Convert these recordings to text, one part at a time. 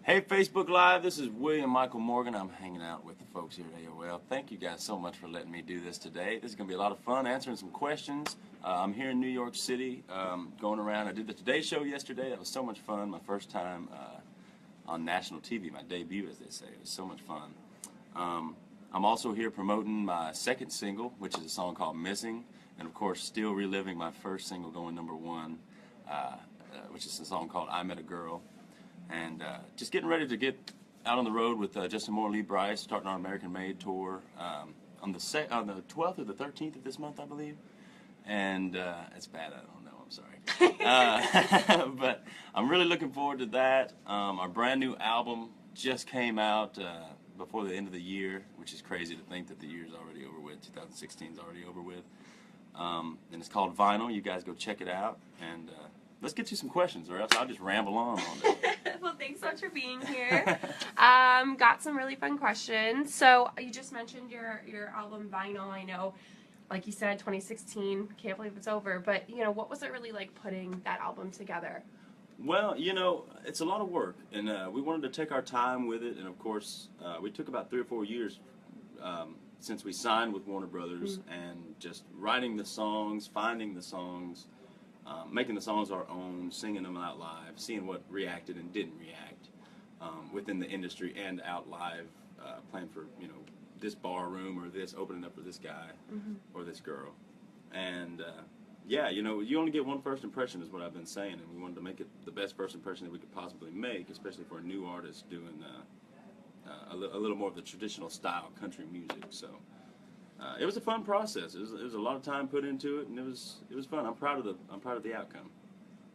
Hey Facebook Live, this is William Michael Morgan. I'm hanging out with the folks here at AOL. Thank you guys so much for letting me do this today. This is going to be a lot of fun, answering some questions. I'm here in New York City, going around. I did the Today Show yesterday. That was so much fun. My first time on national TV, my debut, as they say. It was so much fun. I'm also here promoting my second single, which is a song called Missing, and of course still reliving my first single going #1, which is a song called I Met a Girl. And just getting ready to get out on the road with Justin Moore, Lee Brice, starting our American Made tour on the 12th or the 13th of this month, I believe. And it's bad, I don't know, I'm sorry. But I'm really looking forward to that. Our brand new album just came out before the end of the year, which is crazy to think that the year's already over with. 2016 is already over with. And it's called Vinyl. You guys go check it out. And let's get to some questions, or else I'll just ramble on all day. Well, thanks so much for being here. Got some really fun questions. So you just mentioned your album Vinyl. I know, like you said, 2016. Can't believe it's over. But what was it really like putting that album together? Well, it's a lot of work, and we wanted to take our time with it. And of course, we took about 3 or 4 years since we signed with Warner Brothers, and just writing the songs, finding the songs. Making the songs our own, singing them out live, seeing what reacted and didn't react within the industry and out live, playing for this bar room or this, opening up for this guy or this girl. And yeah, you only get one first impression is what I've been saying, and we wanted to make it the best first impression that we could possibly make, especially for a new artist doing a little more of the traditional style country music. So. It was a fun process. It was a lot of time put into it, and it was fun. I'm proud of the outcome.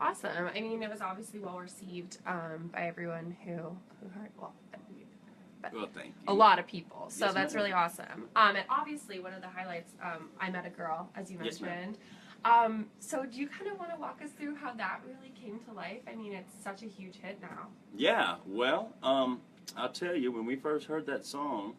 Awesome. I mean, it was obviously well received by everyone who heard. Well, Thank you. A lot of people. So yes, that's ma'am. really awesome. And obviously, one of the highlights, I Met a Girl, as you mentioned. Yes, So do you kind of want to walk us through how that really came to life? I mean, it's such a huge hit now. Yeah. Well, I'll tell you, when we first heard that song,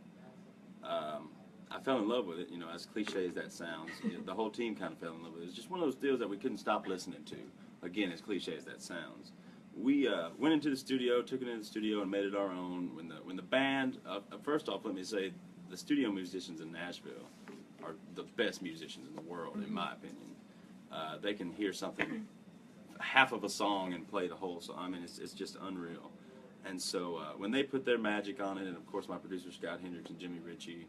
I fell in love with it, as cliche as that sounds. The whole team kind of fell in love with it. It's just one of those deals that we couldn't stop listening to. Again, as cliche as that sounds. We went into the studio, took it into the studio, and made it our own. When the band, first off, let me say, the studio musicians in Nashville are the best musicians in the world, in my opinion. They can hear something, half of a song, and play the whole song. I mean, it's just unreal. And so when they put their magic on it, and of course my producer Scott Hendricks and Jimmy Ritchie,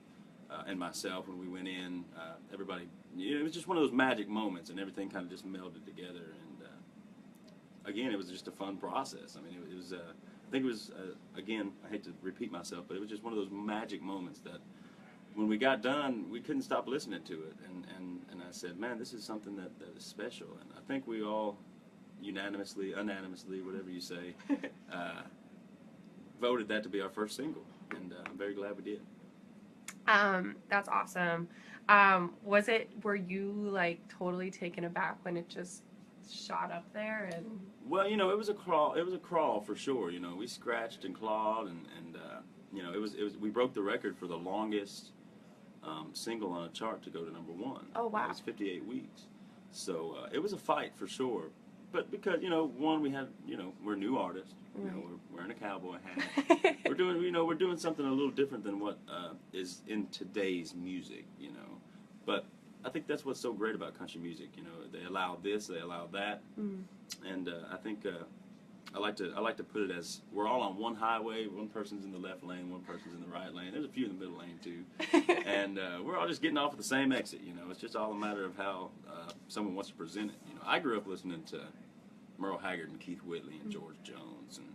and myself, when we went in, everybody, it was just one of those magic moments, and everything kind of just melded together. And again, it was just a fun process. I mean, it was, I think it was, again, I hate to repeat myself, but it was just one of those magic moments that when we got done, we couldn't stop listening to it. And I said, man, this is something that is special. And I think we all unanimously, whatever you say, voted that to be our first single. And I'm very glad we did. That's awesome. Were you like totally taken aback when it just shot up there? And well, it was a crawl for sure. We scratched and clawed, and we broke the record for the longest single on a chart to go to #1. Oh, wow. It was 58 weeks. So it was a fight for sure. But because, one, we had, we're new artists, we're wearing a cowboy hat. we're doing something a little different than what is in today's music, But I think that's what's so great about country music, They allow this, they allow that. And I think I like to put it as we're all on one highway, one person's in the left lane, one person's in the right lane. There's a few in the middle lane too. And we're all just getting off at the same exit, It's just all a matter of how someone wants to present it. I grew up listening to Merle Haggard and Keith Whitley and George Jones and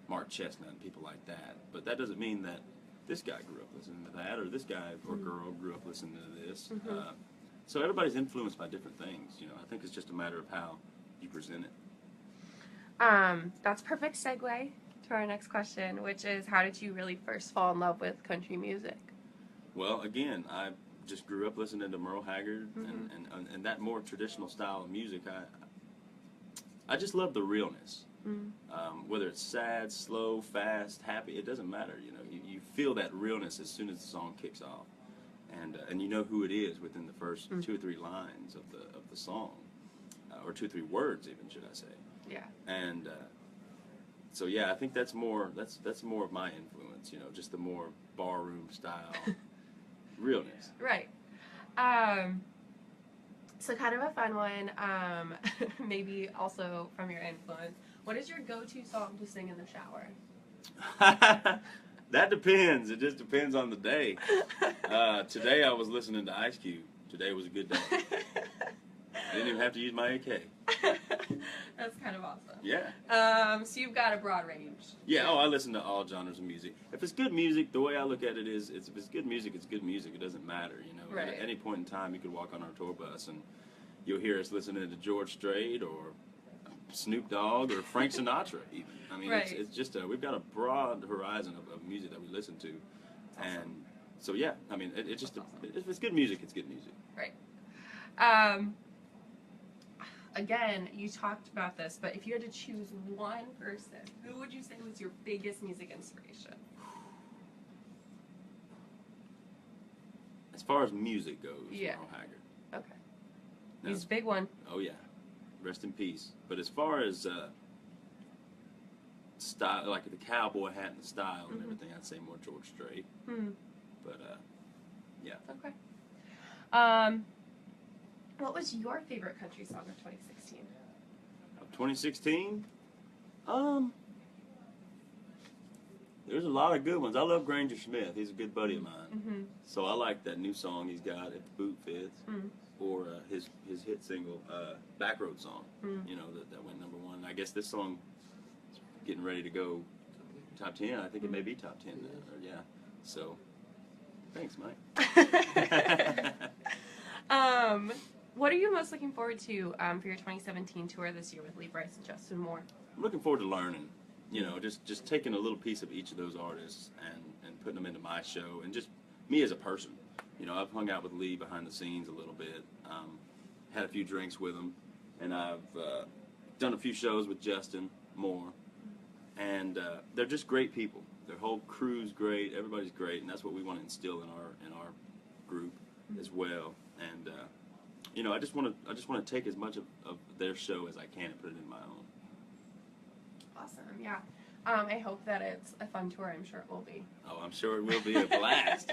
Mark Chestnut and people like that. But that doesn't mean that this guy grew up listening to that, or this guy or girl grew up listening to this. So everybody's influenced by different things. I think it's just a matter of how you present it. That's a perfect segue to our next question, which is, how did you really first fall in love with country music? Well, again, I just grew up listening to Merle Haggard and that more traditional style of music. I just love the realness. Whether it's sad, slow, fast, happy, it doesn't matter. You feel that realness as soon as the song kicks off, and you know who it is within the first 2 or 3 lines of the song, or 2 or 3 words even, should I say? Yeah. And So yeah, I think that's more of my influence. You know, just the more barroom style realness. Right. So kind of a fun one, maybe also from your influence. What is your go-to song to sing in the shower? That depends. It just depends on the day. Today I was listening to Ice Cube. Today was a good day. I didn't even have to use my AK. That's kind of awesome. Yeah. So you've got a broad range. Yeah. Oh, I listen to all genres of music. If it's good music, the way I look at it is, if it's good music, it's good music. It doesn't matter, you know. Right. At any point in time, you could walk on our tour bus and you'll hear us listening to George Strait or Snoop Dogg or Frank Sinatra, even. I mean, Right. it's just we've got a broad horizon of music that we listen to, and so yeah. I mean, it just if it's good music, it's good music. Right. Again, you talked about this, but if you had to choose one person, who would you say was your biggest music inspiration? As far as music goes, Yeah. Merle Haggard. Okay. Now, He's a big one. oh yeah, rest in peace. But as far as style, like the cowboy hat and the style and Mhm. everything, I'd say more George Strait. But yeah. Okay. What was your favorite country song of 2016? Of 2016, there's a lot of good ones. I love Granger Smith. He's a good buddy of mine. Mm-hmm. So I like that new song he's got, If the Boot Fits, Mm. or his hit single, Backroad Song, Mm. you know, that went #1. I guess this song is getting ready to go top 10. I think it may be top 10 now. Or, yeah. So, thanks, Mike. What are you most looking forward to for your 2017 tour this year with Lee Brice and Justin Moore? I'm looking forward to learning, you know, just taking a little piece of each of those artists and putting them into my show, and just me as a person. You know, I've hung out with Lee behind the scenes a little bit, had a few drinks with him, and I've done a few shows with Justin Moore, and they're just great people. Their whole crew's great, everybody's great, and that's what we want to instill in our group as well. And you know, I just want to take as much of their show as I can and put it in my own. Awesome, yeah. I hope that it's a fun tour. I'm sure it will be. Oh, I'm sure it will be a blast.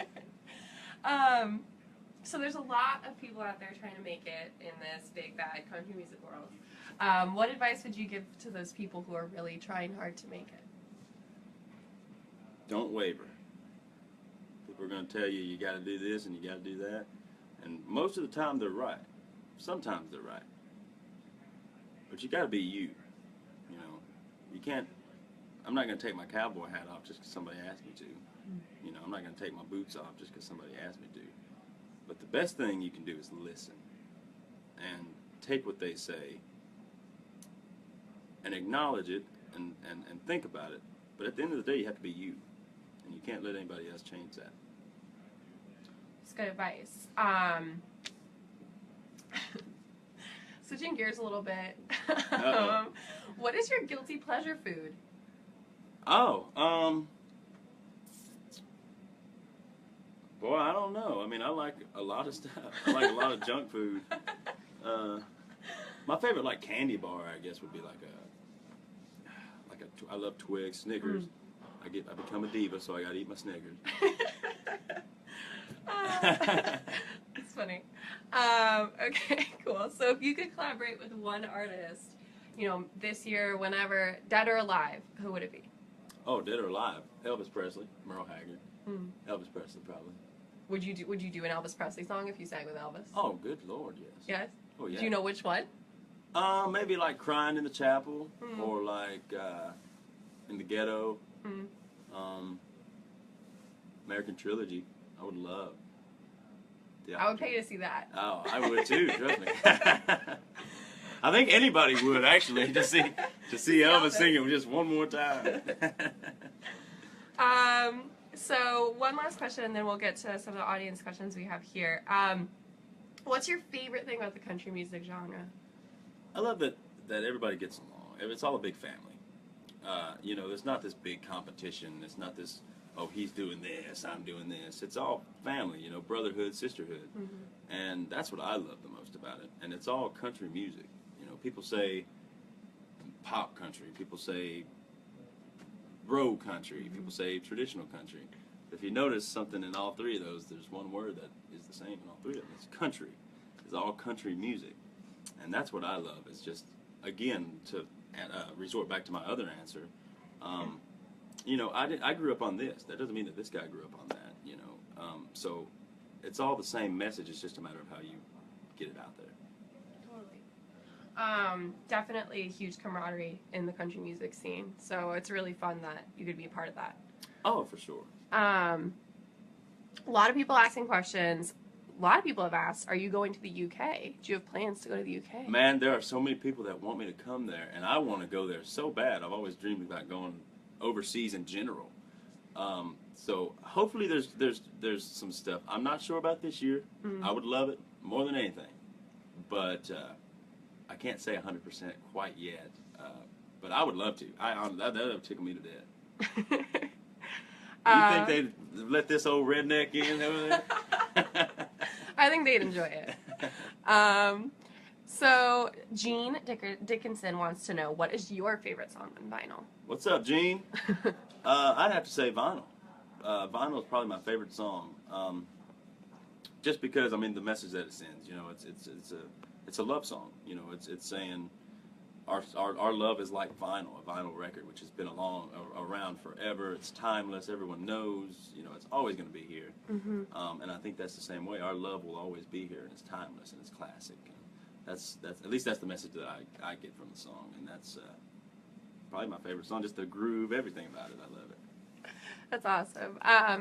So there's a lot of people out there trying to make it in this big bad country music world. What advice would you give to those people who are really trying hard to make it? Don't waver. People are going to tell you, you got to do this and you got to do that. And most of the time they're right. Sometimes they're right. But you got to be you. You know, you can't, I'm not going to take my cowboy hat off just because somebody asked me to. You know, I'm not going to take my boots off just because somebody asked me to. But the best thing you can do is listen and take what they say and acknowledge it and think about it. But at the end of the day, you have to be you. And you can't let anybody else change that. It's good advice. Switching gears a little bit. What is your guilty pleasure food? Oh, boy, I don't know. I mean, I like a lot of stuff. I like a lot of junk food. My favorite, like, candy bar, I guess, would be I love Twix, Snickers. I become a diva, so I gotta eat my Snickers. It's funny. Okay, cool. So if you could collaborate with one artist, you know, this year, whenever, dead or alive, who would it be? Oh, dead or alive? Elvis Presley, Merle Haggard. Mm. Elvis Presley, probably. Would you do an Elvis Presley song if you sang with Elvis? Oh, good Lord, yes. Yes? Oh, yeah. Do you know which one? Maybe like Crying in the Chapel, Mm. or like In the Ghetto, Mm. American Trilogy. I would love. I would pay to see that. Oh, I would too. Trust me. I think anybody would actually to see Elvis singing just one more time. So one last question, and then we'll get to some of the audience questions we have here. What's your favorite thing about the country music genre? I love that everybody gets along. It's all a big family. You know, there's not this big competition. It's not this, oh, he's doing this, I'm doing this. It's all family, you know, brotherhood, sisterhood. Mm-hmm. And that's what I love the most about it. And it's all country music. You know, people say pop country. People say bro country. People say traditional country. If you notice something in all three of those, there's one word that is the same in all three of them. It's country. It's all country music. And that's what I love. It's just, again, to resort back to my other answer, you know, I grew up on this. That doesn't mean that this guy grew up on that, you know. So it's all the same message. It's just a matter of how you get it out there. Totally. Definitely a huge camaraderie in the country music scene. So it's really fun that you could be a part of that. Oh, for sure. A lot of people asking questions. A lot of people have asked, are you going to the UK? Do you have plans to go to the UK? Man, there are so many people that want me to come there, and I want to go there so bad. I've always dreamed about going overseas in general. So hopefully there's some stuff. I'm not sure about this year. Mm-hmm. I would love it more than anything, but I can't say 100% quite yet. But I would love to. That would tickle me to death. You think they'd let this old redneck in over there? I think they'd enjoy it. So Gene Dickinson wants to know, what is your favorite song on vinyl? What's up, Gene? I'd have to say Vinyl. Vinyl is probably my favorite song. Just because, I mean, the message that it sends. You know, it's a love song. You know, it's saying our love is like vinyl, a vinyl record, which has been around forever. It's timeless. Everyone knows. You know, it's always going to be here. Mm-hmm. And I think that's the same way. Our love will always be here, and it's timeless and it's classic. And that's at least that's the message that I get from the song, and that's probably my favorite song. Just the groove, everything about it. I love it. That's awesome.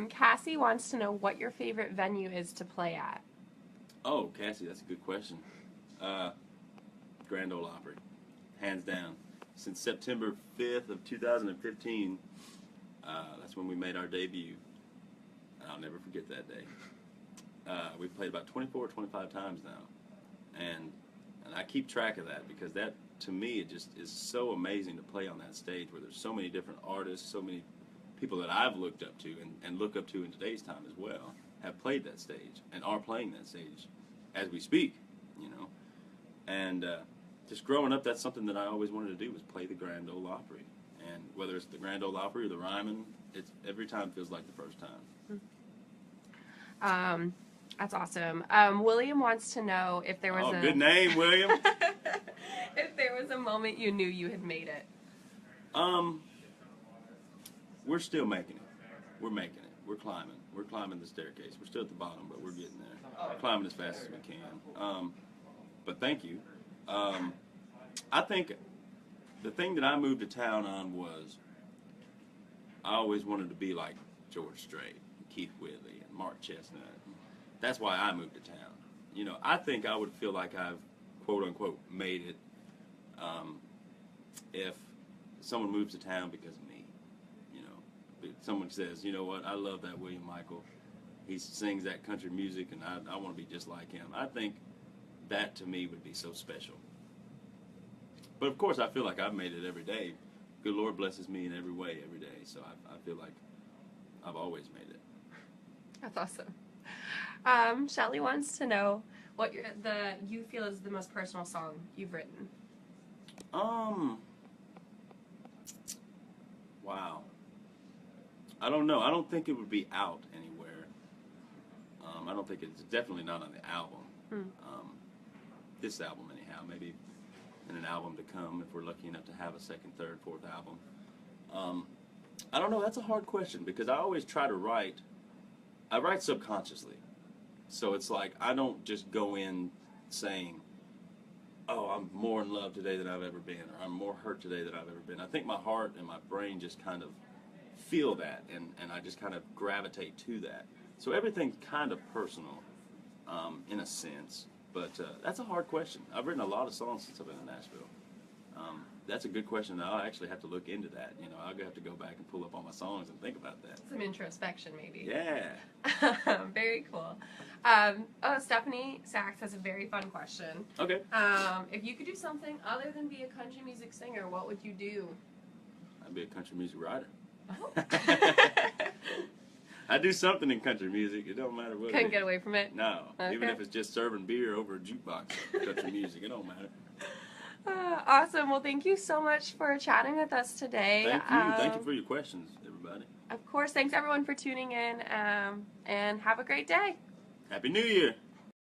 Cassie wants to know what your favorite venue is to play at. Oh, Cassie, that's a good question. Grand Ole Opry, hands down. Since September 5th of 2015, that's when we made our debut. I'll never forget that day. We've played about 24 or 25 times now. And I keep track of that because that, to me, it just is so amazing to play on that stage where there's so many different artists, so many people that I've looked up to and look up to in today's time as well have played that stage and are playing that stage as we speak, you know. And just growing up, that's something that I always wanted to do, was play the Grand Ole Opry. And whether it's the Grand Ole Opry or the Ryman, it's every time feels like the first time. That's awesome. William wants to know if there was a good name, William. If there was a moment you knew you had made it. We're still making it. We're making it. We're climbing. We're climbing the staircase. We're still at the bottom, but we're getting there. We're climbing as fast as we can. But thank you. I think the thing that I moved to town on was I always wanted to be like George Strait, Keith Whitley, and Mark Chestnut. That's why I moved to town. You know, I think I would feel like I've, quote unquote, made it if someone moves to town because of me. You know, if someone says, you know what, I love that William Michael. He sings that country music, and I want to be just like him. I think that to me would be so special. But of course, I feel like I've made it every day. Good Lord blesses me in every way, every day. So I feel like I've always made it. That's awesome. Shelly wants to know what you feel is the most personal song you've written. Wow. I don't know. I don't think it would be out anywhere. I don't think it's definitely not on the album. This album, anyhow. Maybe in an album to come if we're lucky enough to have a second, third, fourth album. I don't know. That's a hard question because I always try to write. I write subconsciously. So it's like I don't just go in saying, oh, I'm more in love today than I've ever been, or I'm more hurt today than I've ever been. I think my heart and my brain just kind of feel that, and I just kind of gravitate to that. So everything's kind of personal in a sense, but that's a hard question. I've written a lot of songs since I've been in Nashville. That's a good question. I'll actually have to look into that. You know, I'll have to go back and pull up all my songs and think about that. Some introspection, maybe. Yeah. Very cool. Stephanie Sachs has a very fun question. Okay. If you could do something other than be a country music singer, what would you do? I'd be a country music writer. Oh. I do something in country music. It don't matter what. Couldn't get away from it? No. Okay. Even if it's just serving beer over a jukebox, country music, it don't matter. Awesome. Well, thank you so much for chatting with us today. Thank you. Thank you for your questions, everybody. Of course. Thanks everyone for tuning in, and have a great day. Happy New Year.